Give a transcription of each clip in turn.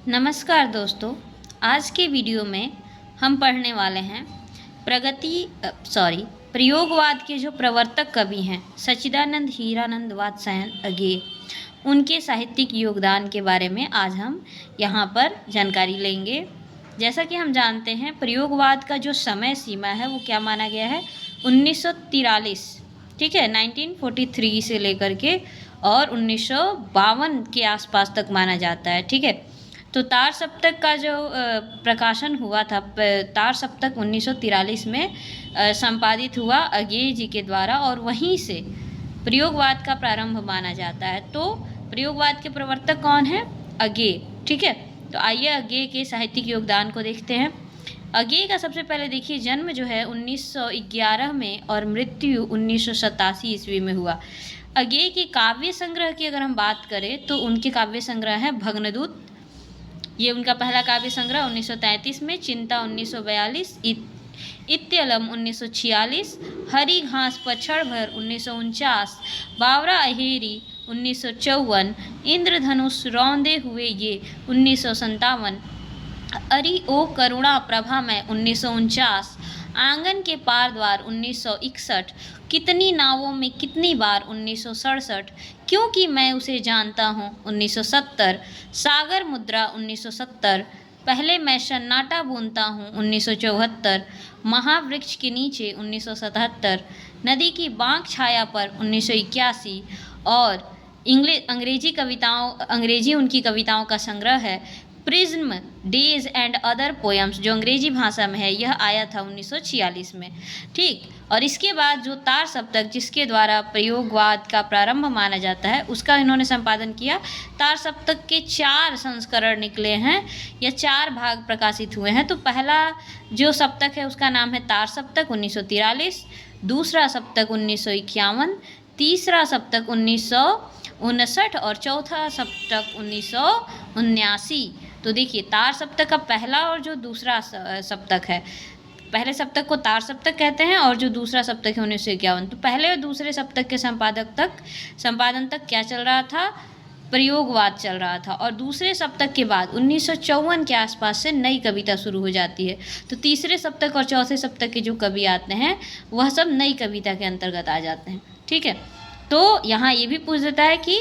नमस्कार दोस्तों, आज के वीडियो में हम पढ़ने वाले हैं प्रयोगवाद के जो प्रवर्तक कवि हैं सच्चिदानंद हीरानंद वात्स्यायन अज्ञेय, उनके साहित्यिक योगदान के बारे में आज हम यहाँ पर जानकारी लेंगे। जैसा कि हम जानते हैं प्रयोगवाद का जो समय सीमा है वो क्या माना गया है 1943, ठीक है, 1943 से लेकर के और 1952 के आसपास तक माना जाता है, ठीक है। तो तार सप्तक का जो प्रकाशन हुआ था, तार सप्तक 1943 में संपादित हुआ अज्ञेय जी के द्वारा और वहीं से प्रयोगवाद का प्रारंभ माना जाता है। तो प्रयोगवाद के प्रवर्तक कौन है? अज्ञेय, ठीक है। तो आइए अज्ञेय के साहित्यिक योगदान को देखते हैं। अज्ञेय का सबसे पहले देखिए जन्म जो है 1911 में और मृत्यु 1987 ईस्वी में हुआ। अज्ञेय के काव्य संग्रह की अगर हम बात करें तो उनके काव्य संग्रह है भग्नदूत, ये उनका पहला काव्य संग्रह 1933 में, चिंता 1942, इत्यलम 1946, हरी घास पर क्षण भर 1949, बावरा अहेरी 1954, इंद्रधनुष रौंदे हुए ये 1957, अरि ओ करुणा प्रभा में 1949, आंगन के पार द्वार 1961, कितनी नावों में कितनी बार 1967, क्योंकि मैं उसे जानता हूँ 1970, सागर मुद्रा 1970, पहले मैं सन्नाटा बुनता हूँ 1974, महावृक्ष के नीचे 1977, नदी की बांक छाया पर 1981 और अंग्रेजी उनकी कविताओं का संग्रह है prism days and other poems, जो अंग्रेजी भाषा में है, यह आया था 1946 में, ठीक। और इसके बाद जो तार सप्तक जिसके द्वारा प्रयोगवाद का प्रारंभ माना जाता है उसका इन्होंने संपादन किया। तार सप्तक के 4 संस्करण निकले हैं या 4 भाग प्रकाशित हुए हैं। तो पहला जो सप्तक है उसका नाम है तार सप्तक 1943, दूसरा सप्तक 1951, तीसरा सप्तक 1959 और चौथा सप्तक 1979। तो देखिए तार सप्तक का पहला और जो दूसरा सप्तक है, पहले सप्तक को तार सप्तक कहते हैं और जो दूसरा सप्तक है 1951। तो पहले और दूसरे सप्तक के संपादन तक क्या चल रहा था? प्रयोगवाद चल रहा था। और दूसरे सप्तक के बाद 1954 के आसपास से नई कविता शुरू हो जाती है। तो तीसरे सप्तक और चौथे सप्तक के जो कवि आते हैं वह सब नई कविता के अंतर्गत आ जाते हैं, ठीक है। तो यहाँ ये भी पूछ देता है कि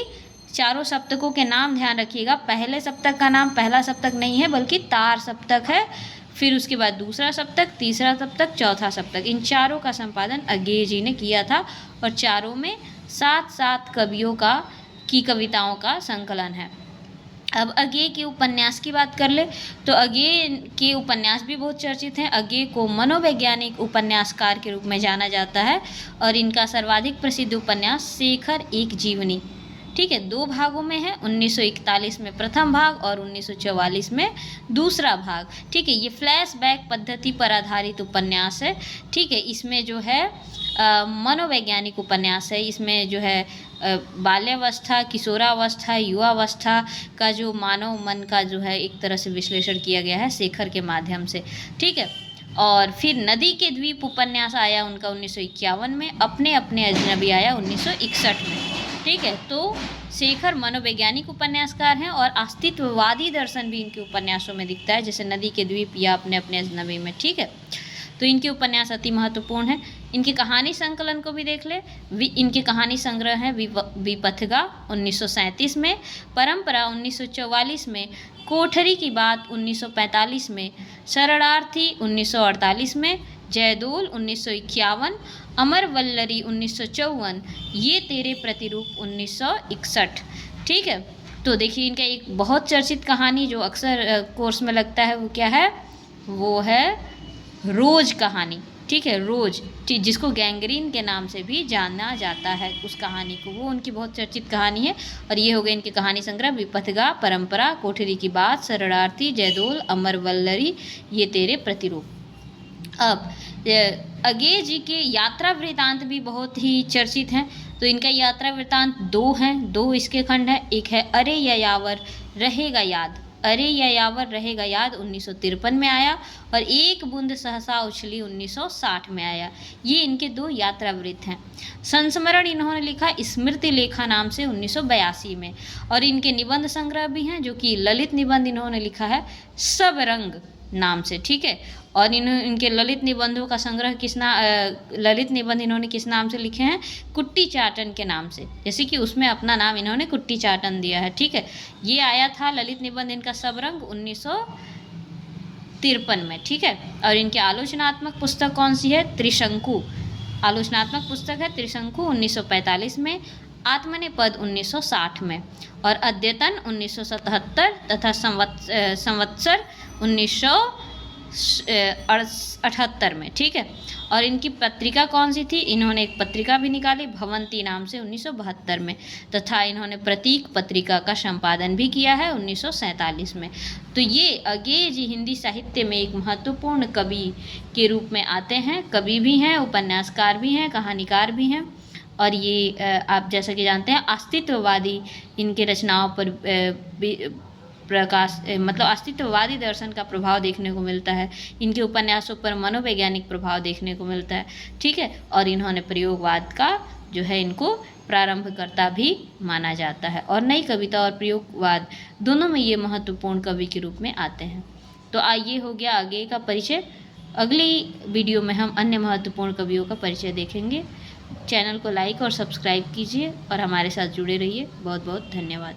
चारों सप्तकों के नाम ध्यान रखिएगा। पहले सप्तक का नाम पहला सप्तक नहीं है बल्कि तार सप्तक है, फिर उसके बाद दूसरा सप्तक, तीसरा सप्तक, चौथा सप्तक, इन चारों का संपादन अज्ञेय जी ने किया था और चारों में 7 कवियों की कविताओं का संकलन है। अब अज्ञेय के उपन्यास की बात कर ले तो अज्ञेय के उपन्यास भी बहुत चर्चित हैं। अज्ञेय को मनोवैज्ञानिक उपन्यासकार के रूप में जाना जाता है और इनका सर्वाधिक प्रसिद्ध उपन्यास शेखर एक जीवनी, ठीक है, 2 भागों में है, 1941 में प्रथम भाग और 1944 में दूसरा भाग, ठीक है। ये फ्लैशबैक पद्धति पर आधारित उपन्यास है, ठीक है। इसमें जो है मनोवैज्ञानिक उपन्यास है। इसमें जो है बाल्यावस्था, किशोरावस्था, युवावस्था का जो मानव मन का जो है एक तरह से विश्लेषण किया गया है शेखर के माध्यम से, ठीक है। और फिर नदी के द्वीप उपन्यास आया उनका 1951 में, अपने अपने अजनबी आया 1961 में, ठीक है। तो शेखर मनोवैज्ञानिक उपन्यासकार हैं और अस्तित्ववादी दर्शन भी इनके उपन्यासों में दिखता है, जैसे नदी के द्वीप या अपने अपने अजनबी में, ठीक है। तो इनके उपन्यास अति महत्वपूर्ण हैं। इनके कहानी संकलन को भी देख ले। इनके कहानी संग्रह हैं विपथगा 1937 में, परंपरा 1944 में, कोठरी की बात 1945 में, शरणार्थी 1948 में, जयदोल 1951, अमर वल्लरी 1954, ये तेरे प्रतिरूप 1961, ठीक है। तो देखिए इनका एक बहुत चर्चित कहानी जो अक्सर कोर्स में लगता है वो क्या है? वो है रोज कहानी, ठीक है, रोज, जिसको गैंग्रीन के नाम से भी जाना जाता है उस कहानी को, वो उनकी बहुत चर्चित कहानी है। और ये हो गए इनके कहानी संग्रह विपथगा, परंपरा, कोठरी की बात, शरणार्थी, जयदोल, अमर वल्लरी, ये तेरे प्रतिरूप। अब अज्ञेय जी के यात्रा वृतांत भी बहुत ही चर्चित हैं। तो इनका यात्रा वृतांत 2 हैं, 2 इसके खंड हैं। एक है अरे या यावर रहेगा याद, अरे या यावर रहेगा याद 1953 में आया, और एक बूंद सहसा उछली 1960 में आया। ये इनके 2 यात्रावृत्त हैं। संस्मरण इन्होंने लिखा स्मृति लेखा नाम से 1982 में, और इनके निबंध संग्रह भी हैं, जो कि ललित निबंध इन्होंने लिखा है सब रंग नाम से, ठीक है। और इनके ललित निबंधों का संग्रह ललित निबंध इन्होंने किस नाम से लिखे हैं? कुट्टी चाटन के नाम से, जैसे कि उसमें अपना नाम इन्होंने कुट्टी चाटन दिया है, ठीक है। ये आया था ललित निबंध इनका सब रंग 1953 में, ठीक है। और इनकी आलोचनात्मक पुस्तक कौन सी है? त्रिशंकु आलोचनात्मक पुस्तक है त्रिशंकु 1945 में, आत्मनेपद 1960 में, और अद्यतन 1977 तथा संवत्सर 1978 में, ठीक है। और इनकी पत्रिका कौन सी थी? इन्होंने एक पत्रिका भी निकाली भवंती नाम से 1972 में, तथा इन्होंने प्रतीक पत्रिका का संपादन भी किया है 1947 में। तो ये अज्ञेय जी हिंदी साहित्य में एक महत्वपूर्ण कवि के रूप में आते हैं। कवि भी हैं, उपन्यासकार भी हैं, कहानीकार भी हैं, और ये आप जैसा कि जानते हैं अस्तित्ववादी इनके रचनाओं पर मतलब अस्तित्ववादी दर्शन का प्रभाव देखने को मिलता है। इनके उपन्यासों पर मनोवैज्ञानिक प्रभाव देखने को मिलता है, ठीक है। और इन्होंने प्रयोगवाद का जो है इनको प्रारंभकर्ता भी माना जाता है, और नई कविता और प्रयोगवाद दोनों में ये महत्वपूर्ण कवि के रूप में आते हैं। तो आइए हो गया आगे का परिचय। अगली वीडियो में हम अन्य महत्वपूर्ण कवियों का परिचय देखेंगे। चैनल को लाइक और सब्सक्राइब कीजिए और हमारे साथ जुड़े रहिए। बहुत बहुत धन्यवाद।